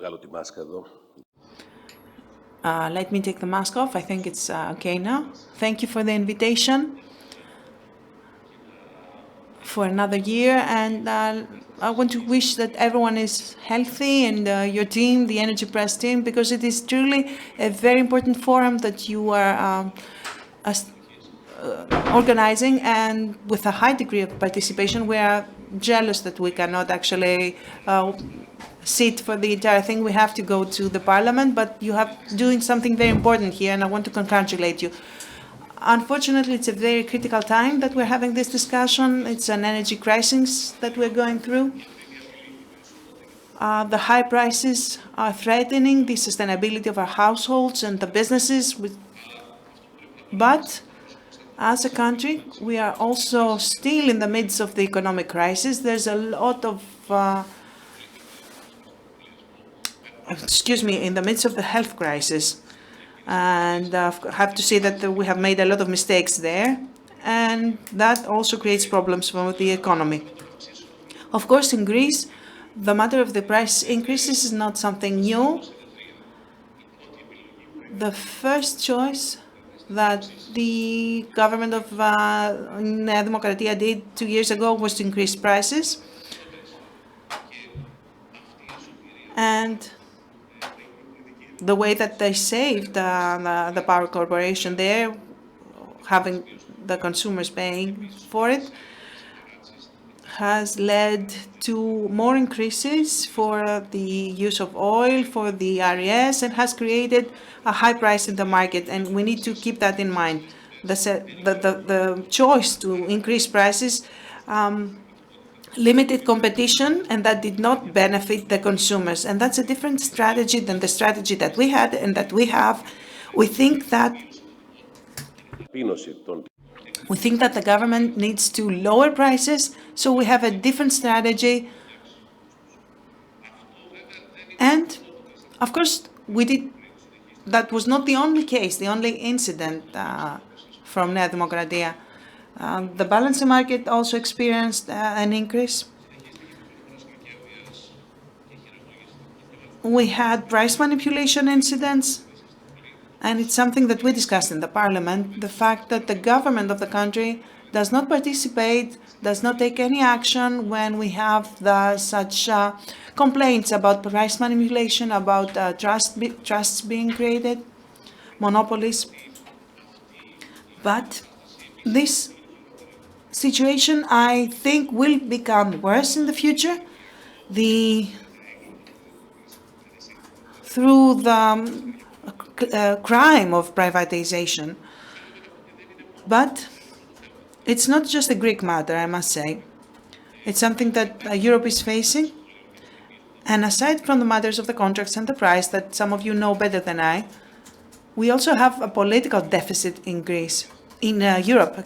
Let me take the mask off. I think it's okay now. Thank you for the invitation for another year, and I want to wish that everyone is healthy, and your team, the Energy Press team, because it is truly a very important forum that you are organizing, and with a high degree of participation. We are jealous that we cannot actually sit for the entire thing. We have to go to the parliament, but you have doing something very important here, and I want to congratulate you. Unfortunately, it's a very critical time that we're having this discussion. It's an energy crisis that we're going through. The high prices are threatening the sustainability of our households and the businesses. But as a country, we are also still in the midst of the economic crisis. There's a lot of, in the midst of the health crisis. And I have to say that we have made a lot of mistakes there, and that also creates problems for the economy. Of course, in Greece, the matter of the price increases is not something new. The first choice that the government of Nea Demokratia did 2 years ago was to increase prices. And the way that they saved the power corporation there, having the consumers paying for it, has led to more increases for the use of oil, for the RES, and has created a high price in the market, and we need to keep that in mind. The choice to increase prices limited competition, and that did not benefit the consumers. And that's a different strategy than the strategy that we had and that we have. We think that the government needs to lower prices, so we have a different strategy. And of course, that was not the only case, the only incident from Nea Demokratia. The balancing market also experienced an increase. We had price manipulation incidents, and it's something that we discussed in the parliament, the fact that the government of the country does not participate, does not take any action when we have such complaints about price manipulation, about trusts being created, monopolies. But this situation, I think, will become worse in the future through the crime of privatization. But it's not just a Greek matter, I must say. It's something that Europe is facing. And aside from the matters of the contracts and the price that some of you know better than I, we also have a political deficit in Europe.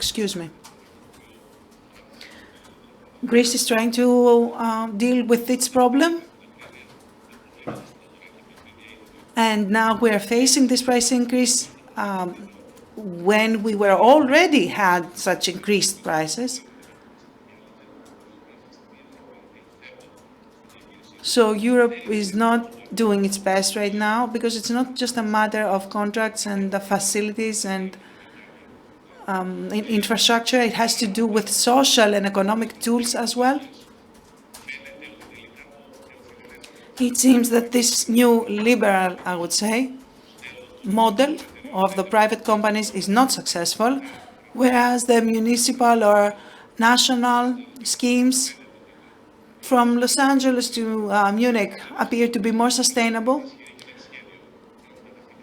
Greece is trying to deal with its problem. And now we are facing this price increase when we were already had such increased prices. So Europe is not doing its best right now, because it's not just a matter of contracts and the facilities and infrastructure. It has to do with social and economic tools as well. It seems that this new liberal, I would say, model of the private companies is not successful, whereas the municipal or national schemes from Los Angeles to Munich appear to be more sustainable.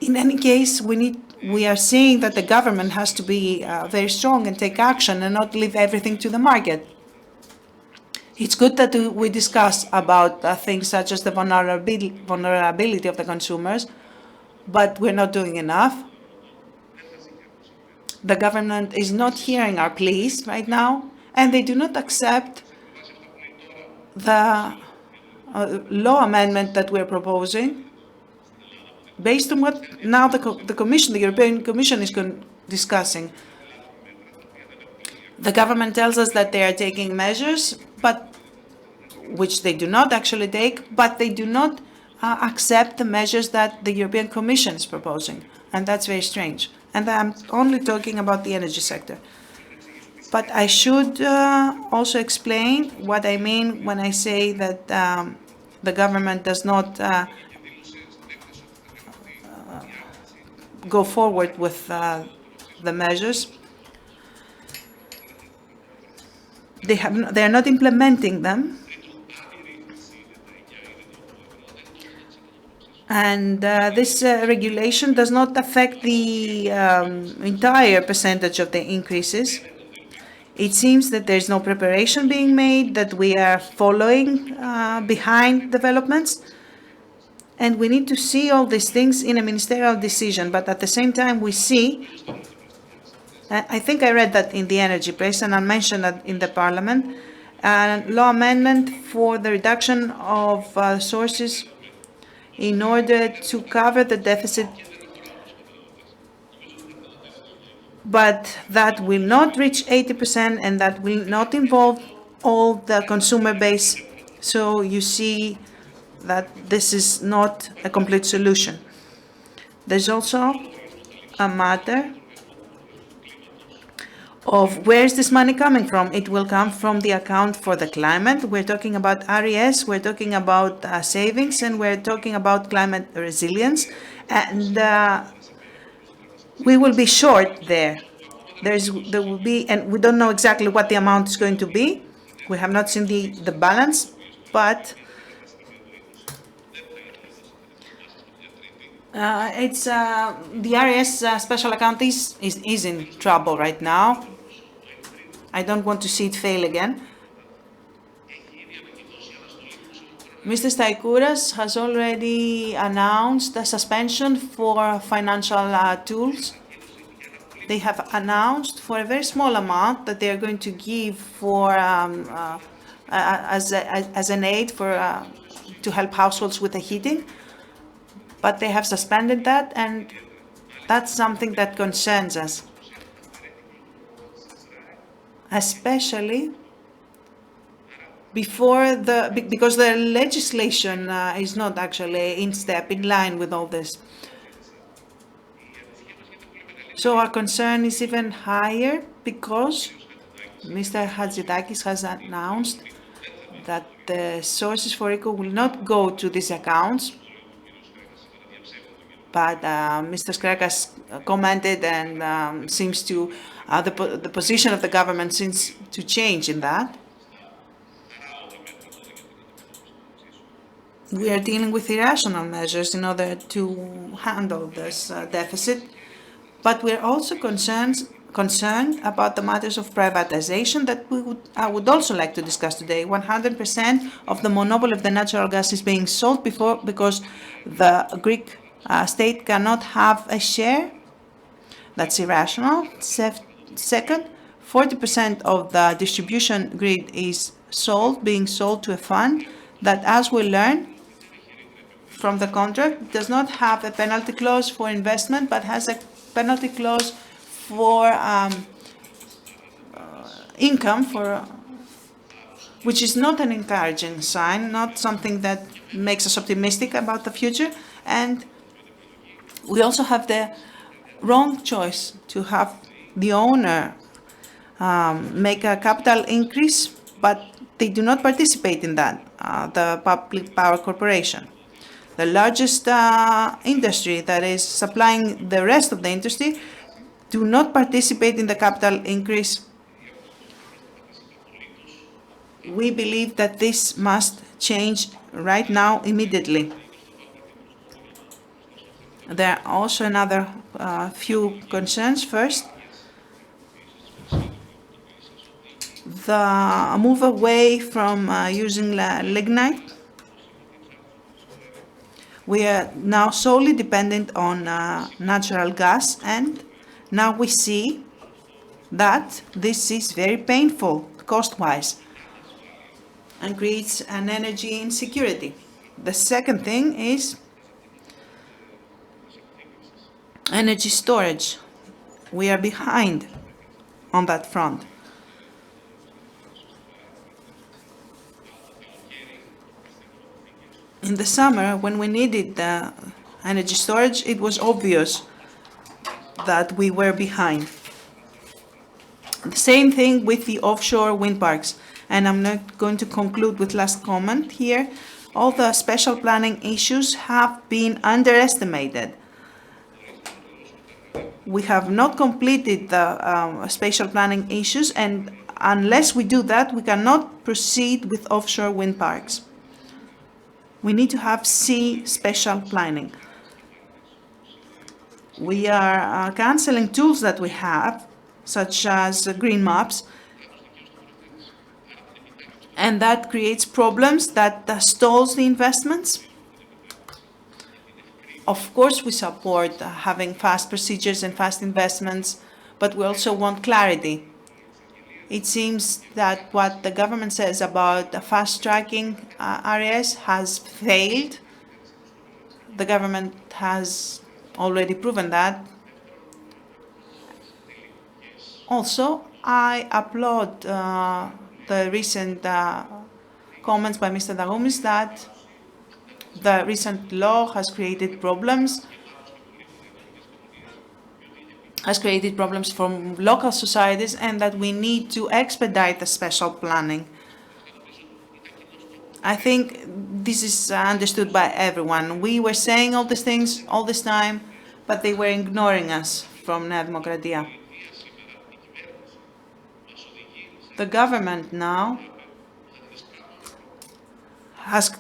In any case, we are seeing that the government has to be very strong and take action and not leave everything to the market. It's good that we discuss about things such as the vulnerability of the consumers, but we're not doing enough. The government is not hearing our pleas right now, and they do not accept the law amendment that we're proposing, based on what now the European Commission is discussing. The government tells us that they are taking measures, but which they do not actually take, but they do not accept the measures that the European Commission is proposing. And that's very strange. And I'm only talking about the energy sector. But I should also explain what I mean when I say that the government does not go forward with the measures. They are not implementing them. And this regulation does not affect the entire percentage of the increases. It seems that there's no preparation being made, that we are following behind developments. And we need to see all these things in a ministerial decision. But at the same time, we see, I think I read that in the energy press, and I mentioned that in the parliament, a law amendment for the reduction of sources in order to cover the deficit, but that will not reach 80% and that will not involve all the consumer base. So you see that this is not a complete solution. There's also a matter of where is this money coming from. It will come from the account for the climate. We're talking about RES, we're talking about savings, and we're talking about climate resilience. And we will be short there. There will be, and we don't know exactly what the amount is going to be. We have not seen the balance, but it's the RES special account is in trouble right now. I don't want to see it fail again. Mr. Staikouras has already announced a suspension for financial tools. They have announced for a very small amount that they are going to give for as an aid for to help households with the heating. But they have suspended that, and that's something that concerns us, especially because the legislation is not actually in step, in line with all this. So our concern is even higher because Mr. Hatzidakis has announced that the sources for ECO will not go to these accounts. But Mr. Skouras commented and seems to, the position of the government seems to change in that. We are dealing with irrational measures in order to handle this deficit, but we're also concerned about the matters of privatization that I would also like to discuss today. 100% of the monopoly of the natural gas is being sold because the Greek state cannot have a share. That's irrational. Second, 40% of the distribution grid is being sold to a fund that, as we learn from the contract, does not have a penalty clause for investment, but has a penalty clause for income, which is not an encouraging sign, not something that makes us optimistic about the future. And we also have the wrong choice to have the owner make a capital increase, but they do not participate in that, the public power corporation. The largest industry that is supplying the rest of the industry do not participate in the capital increase. We believe that this must change right now, immediately. There are also another few concerns. First, the move away from using lignite. We are now solely dependent on natural gas, and now we see that this is very painful cost-wise and creates an energy insecurity. The second thing is energy storage. We are behind on that front. In the summer, when we needed energy storage, it was obvious that we were behind. The same thing with the offshore wind parks. And I'm not going to conclude with last comment here. All the special planning issues have been underestimated. We have not completed the spatial planning issues, and unless we do that, we cannot proceed with offshore wind parks. We need to have spatial planning. We are canceling tools that we have, such as green maps, and that creates problems, that stalls the investments. Of course, we support having fast procedures and fast investments, but we also want clarity. It seems that what the government says about the fast-tracking areas has failed. The government has already proven that. Also, I applaud the recent comments by Mr. Dagoumis that the recent law has created problems from local societies, and that we need to expedite the special planning. I think this is understood by everyone. We were saying all these things all this time, but they were ignoring us from Nea Demokratia. The government now is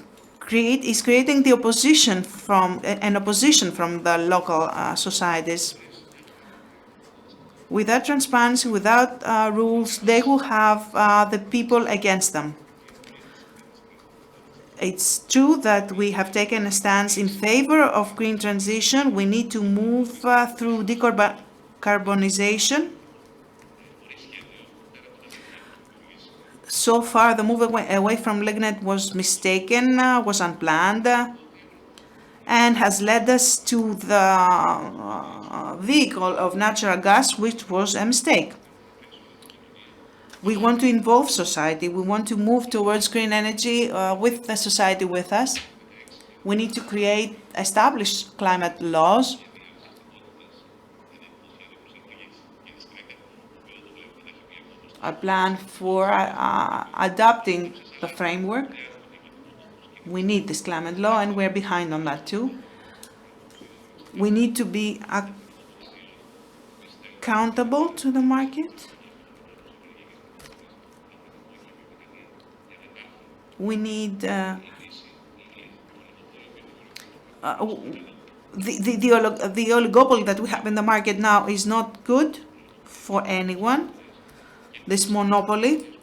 creating the opposition from the local societies. Without transparency, without rules, they will have the people against them. It's true that we have taken a stance in favor of green transition. We need to move through decarbonization. So far, the move away from lignite was mistaken, was unplanned, and has led us to the vehicle of natural gas, which was a mistake. We want to involve society. We want to move towards green energy with the society with us. We need to establish climate laws. A plan for adopting the framework. We need this climate law, and we're behind on that too. We need to be accountable to the market. We need the oligopoly that we have in the market now is not good for anyone, this monopoly,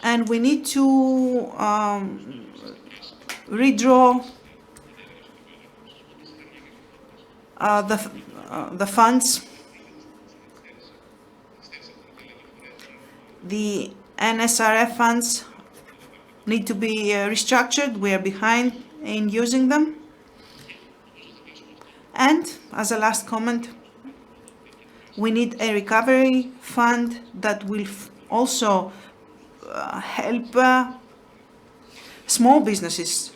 and we need to redraw the funds. The NSRF funds need to be restructured. We are behind in using them. And as a last comment, we need a recovery fund that will also help small businesses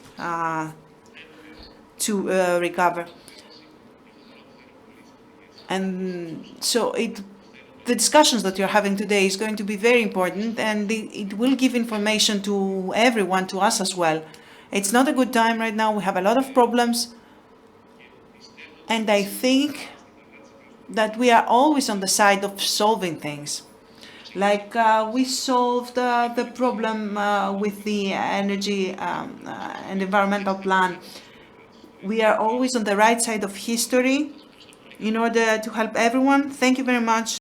to recover. And so the discussions that you're having today is going to be very important, and it will give information to everyone, to us as well. It's not a good time right now. We have a lot of problems. And I think that we are always on the side of solving things. Like we solved the problem with the energy and environmental plan. We are always on the right side of history in order to help everyone. Thank you very much.